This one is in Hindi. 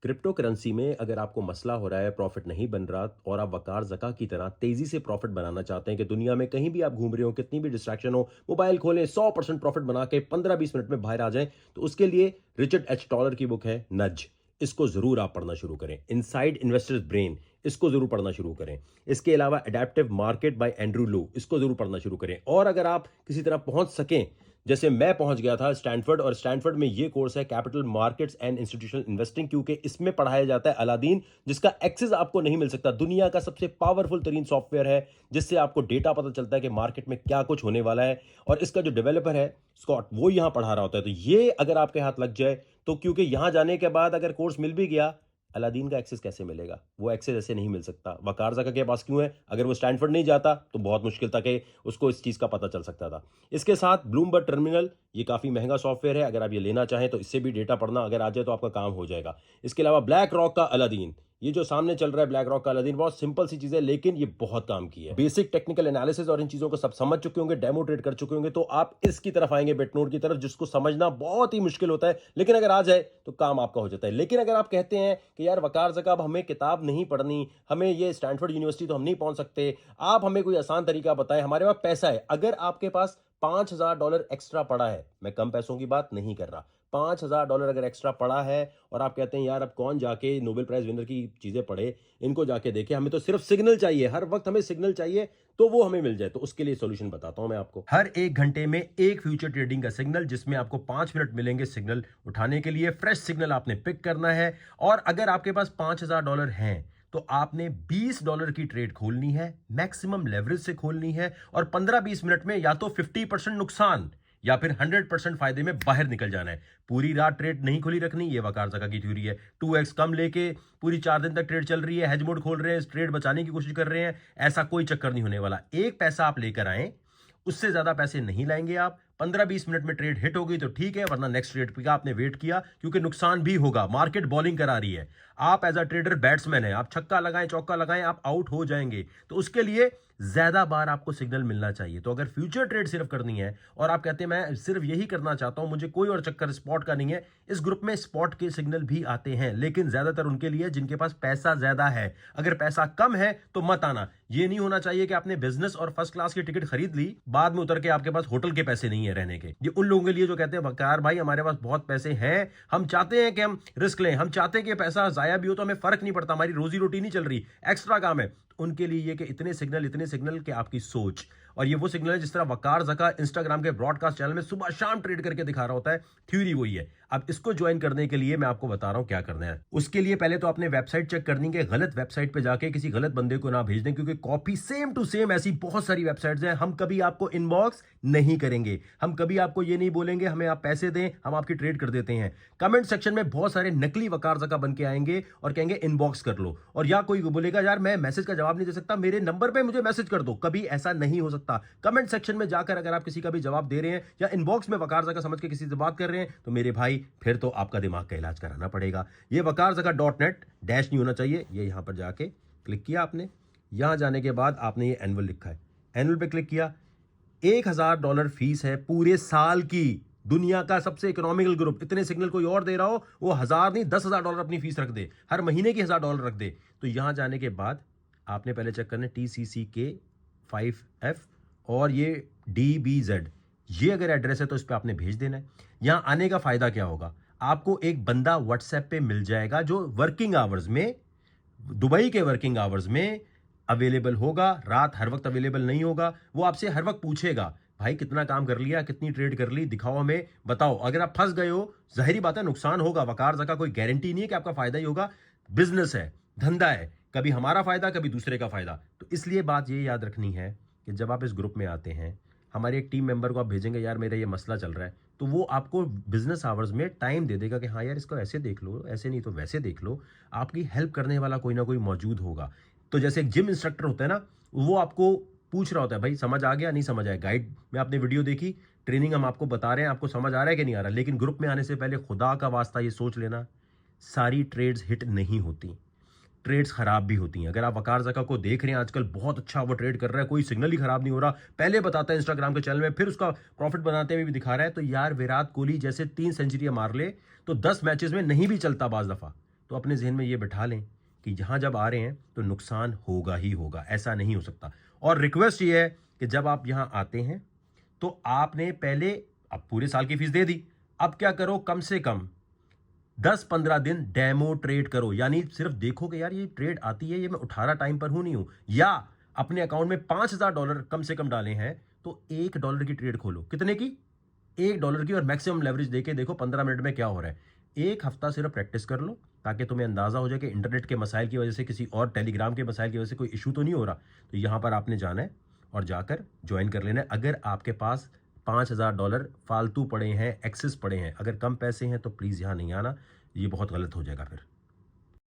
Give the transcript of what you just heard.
क्रिप्टो करेंसी में अगर आपको मसला हो रहा है, प्रॉफिट नहीं बन रहा और आप वकार ज़का की तरह तेज़ी से प्रॉफिट बनाना चाहते हैं कि दुनिया में कहीं भी आप घूम रहे हो, कितनी भी डिस्ट्रैक्शन हो, मोबाइल खोलें, 100% प्रॉफिट बना के 15-20 मिनट में बाहर आ जाएं, तो उसके लिए रिचर्ड एच टॉलर की बुक है नज। इसको ज़रूर आप पढ़ना शुरू करें। इनसाइड इन्वेस्टर्स ब्रेन, इसको ज़रूर पढ़ना शुरू करें। इसके अलावा अडेप्टिव मार्केट बाय एंड्रू लू, इसको ज़रूर पढ़ना शुरू करें। और अगर आप किसी तरह पहुंच सकें, जैसे मैं पहुंच गया था स्टैनफोर्ड, और स्टैनफोर्ड में ये कोर्स है capital markets and institutional investing, क्योंकि इसमें पढ़ाया जाता है अलादीन, जिसका एक्सेस आपको नहीं मिल सकता। दुनिया का सबसे पावरफुल तरीन सॉफ्टवेयर है, जिससे आपको डेटा पता चलता है कि मार्केट में क्या कुछ होने वाला है। और इसका जो डेवलपर है स्कॉट, वो यहां पढ़ा रहा होता है। तो ये अगर आपके हाथ लग जाए, तो क्योंकि यहां जाने के बाद अगर कोर्स मिल भी गया, अलादीन का एक्सेस कैसे मिलेगा? वो एक्सेस ऐसे नहीं मिल सकता। वकार ज़का के पास क्यों है? अगर वो स्टैनफोर्ड नहीं जाता तो बहुत मुश्किल था कि उसको इस चीज़ का पता चल सकता था। इसके साथ ब्लूमबर्ग टर्मिनल, ये काफ़ी महंगा सॉफ्टवेयर है। अगर आप ये लेना चाहें तो इससे भी डेटा पढ़ना अगर आ जाए तो आपका काम हो जाएगा। इसके अलावा ब्लैक रॉक का अलादीन, ये जो सामने चल रहा है ब्लैक रॉक का अलादीन, बहुत सिंपल सी चीज़ है लेकिन ये बहुत काम की है। बेसिक टेक्निकल एनालिसिस और इन चीज़ों को सब समझ चुके होंगे, डेमो ट्रेड कर चुके होंगे, तो आप इसकी तरफ आएंगे, बेटनोट की तरफ, जिसको समझना बहुत ही मुश्किल होता है, लेकिन अगर आ जाए तो काम आपका हो जाता है। लेकिन अगर आप कहते हैं कि यार वकार ज़का अब हमें किताब नहीं पढ़नी, हमें ये स्टैनफोर्ड यूनिवर्सिटी तो हम नहीं पहुंच सकते, आप हमें कोई आसान तरीका बताएं, हमारे पास पैसा है। अगर आपके पास $5,000 एक्स्ट्रा पड़ा है, मैं कम पैसों की बात नहीं कर रहा, $5,000 अगर एक्स्ट्रा पड़ा है और आप कहते हैं यार अब कौन जाके नोबेल प्राइज विनर की चीजें पढ़े, इनको जाके देखे, हमें तो सिर्फ सिग्नल चाहिए, हर वक्त हमें सिग्नल चाहिए, तो वो हमें मिल जाए, तो उसके लिए सॉल्यूशन बताता हूं मैं आपको। हर 1 घंटे में एक फ्यूचर ट्रेडिंग का सिग्नल, जिसमें आपको 5 मिनट मिलेंगे सिग्नल उठाने के लिए। फ्रेश सिग्नल आपने पिक करना है, और अगर आपके पास $5,000 हैं तो आपने $20 की ट्रेड खोलनी है, मैक्सिमम लेवरेज से खोलनी है, और 15-20 मिनट में या तो 50% नुकसान या फिर 100% फायदे में बाहर निकल जाना है। पूरी रात ट्रेड नहीं खुली रखनी, ये वकार ज़का की थ्योरी है। 2x कम लेके पूरी 4 दिन तक ट्रेड चल रही है, हेज मोड खोल रहे हैं, ट्रेड बचाने की कोशिश कर रहे हैं, ऐसा कोई चक्कर नहीं होने वाला। एक पैसा आप लेकर आए, उससे ज्यादा पैसे नहीं लाएंगे आप। 15-20 मिनट में ट्रेड हिट हो गई तो ठीक है, वरना नेक्स्ट ट्रेड का आपने वेट किया, क्योंकि नुकसान भी होगा। मार्केट बॉलिंग करा रही है, आप एज अ ट्रेडर बैट्समैन है, आप छक्का लगाएं चौका लगाएं, आप आउट हो जाएंगे। तो उसके लिए ज्यादा बार आपको सिग्नल मिलना चाहिए। तो अगर फ्यूचर ट्रेड सिर्फ करनी है और आप कहते हैं मैं सिर्फ यही करना चाहता हूं, मुझे कोई और चक्कर स्पॉट का नहीं है, इस ग्रुप में स्पॉट के सिग्नल भी आते हैं, लेकिन ज्यादातर उनके लिए जिनके पास पैसा ज्यादा है। अगर पैसा कम है तो मत आना। ये नहीं होना चाहिए कि आपने बिजनेस और फर्स्ट क्लास की टिकट खरीद ली, बाद में उतर के आपके पास होटल के पैसे नहीं है रहने के। ये उन लोगों के लिए जो कहते हैं वकार भाई हमारे पास बहुत पैसे हैं, हम चाहते हैं कि हम रिस्क लें, हम चाहते हैं कि पैसा जाया भी हो तो हमें फर्क नहीं पड़ता, हमारी रोजी रोटी नहीं चल रही, एक्स्ट्रा काम है। उनके लिए ये कि इतने सिग्नल कि आपकी सोच, और ये वो सिग्नल है जिस तरह वकार ज़का इंस्टाग्राम के ब्रॉडकास्ट चैनल में सुबह शाम ट्रेड करके दिखा रहा होता है, थ्योरी वही है। अब इसको ज्वाइन करने के लिए मैं आपको बता रहा हूं क्या करना है। उसके लिए पहले तो आपने वेबसाइट चेक करनी है, गलत वेबसाइट पे जाके किसी गलत बंदे को ना भेज दें, क्योंकि कॉपी सेम टू सेम ऐसी बहुत सारी वेबसाइट्स हैं। हम कभी आपको इनबॉक्स नहीं करेंगे, हम कभी आपको ये नहीं बोलेंगे हमें आप पैसे दें, हम आपकी ट्रेड कर देते हैं। कमेंट सेक्शन में बहुत सारे नकली वकार ज़का बन के आएंगे और कहेंगे इनबॉक्स कर लो, और या कोई बोलेगा यार मैं मैसेज का जवाब नहीं दे सकता, मेरे नंबर पे मुझे मैसेज कर दो। कभी ऐसा नहीं हो सकता। कमेंट सेक्शन में जाकर अगर आप किसी का भी जवाब दे रहे हैं या इनबॉक्स में वकार ज़का समझ के किसी से बात कर रहे हैं, तो मेरे भाई फिर तो आपका दिमाग का इलाज कराना पड़ेगा। ये वकार ज़का .net डैश नहीं होना चाहिए। ये यहां पर जाके क्लिक किया आपने, यहां जाने के बाद आपने ये एनुअल लिखा है, एनुअल पे क्लिक किया। $1,000 फीस है पूरे साल की। दुनिया का सबसे इकोनॉमिकल ग्रुप, इतने सिग्नल कोई और दे रहा हो, वो 1000 नहीं $10,000 अपनी फीस रख दे, हर महीने की $1,000 रख दे। तो यहां जाने के बाद आपने पहले चेक करना TCCK5F और ये DBZ, ये अगर एड्रेस है तो इस पर आपने भेज देना है। यहां आने का फायदा क्या होगा, आपको एक बंदा व्हाट्सएप पे मिल जाएगा जो वर्किंग आवर्स में, दुबई के वर्किंग आवर्स में अवेलेबल होगा। रात हर वक्त अवेलेबल नहीं होगा। वो आपसे हर वक्त पूछेगा भाई कितना काम कर लिया, कितनी ट्रेड कर ली, दिखाओ हमें, बताओ। अगर आप फंस गए हो, जाहिर बात है नुकसान होगा। वकार ज़का कोई गारंटी नहीं है कि आपका फायदा ही होगा। बिजनेस है, धंधा है, कभी हमारा फायदा कभी दूसरे का फायदा। तो इसलिए बात ये याद रखनी है कि जब आप इस ग्रुप में आते हैं, हमारे एक टीम मेंबर को आप भेजेंगे यार मेरा ये मसला चल रहा है, तो वो आपको बिजनेस आवर्स में टाइम दे देगा कि हाँ यार इसको ऐसे देख लो, ऐसे नहीं तो वैसे देख लो। आपकी हेल्प करने वाला कोई ना कोई मौजूद होगा। तो जैसे एक जिम इंस्ट्रक्टर होता है ना, वो आपको पूछ रहा होता है भाई समझ आ गया नहीं समझ आया, गाइड में आपने वीडियो देखी, ट्रेनिंग हम आपको बता रहे हैं, आपको समझ आ रहा है कि नहीं आ रहा। लेकिन ग्रुप में आने से पहले खुदा का वास्ता ये सोच लेना, सारी ट्रेड्स हिट नहीं होती, ट्रेड्स खराब भी होती हैं। अगर आप वकार ज़का को देख रहे हैं आजकल बहुत अच्छा वो ट्रेड कर रहा है, कोई सिग्नल ही खराब नहीं हो रहा, पहले बताता है इंस्टाग्राम के चैनल में, फिर उसका प्रॉफिट बनाते हुए भी दिखा रहा है, तो यार विराट कोहली जैसे 3 सेंचुरियां मार ले तो 10 मैचेस में नहीं भी चलता बाज दफा। तो अपने जहन में ये बिठा लें कि यहाँ जब आ रहे हैं तो नुकसान होगा ही होगा, ऐसा नहीं हो सकता। और रिक्वेस्ट ये है कि जब आप यहाँ आते हैं तो आपने पहले, अब पूरे साल की फीस दे दी, अब क्या करो, कम से कम 10-15 दिन डेमो ट्रेड करो। यानी सिर्फ देखो कि यार ये ट्रेड आती है, ये मैं उठा रहा टाइम पर हूं नहीं हूं, या अपने अकाउंट में $5,000 कम से कम डाले हैं तो $1 की ट्रेड खोलो। कितने की? $1 की, और मैक्सिमम लेवरेज देके देखो 15 मिनट में क्या हो रहा है। एक हफ्ता सिर्फ प्रैक्टिस कर लो ताकि तुम्हें अंदाजा हो जाए कि इंटरनेट के मसाइल की वजह से, किसी और टेलीग्राम के मसाइल की वजह से कोई इशू तो नहीं हो रहा। तो यहां पर आपने जाना है और जाकर ज्वाइन कर लेना है। अगर आपके पास $5,000 फालतू पड़े हैं, एक्सेस पड़े हैं, अगर कम पैसे हैं तो प्लीज़ यहाँ नहीं आना, ये बहुत गलत हो जाएगा फिर।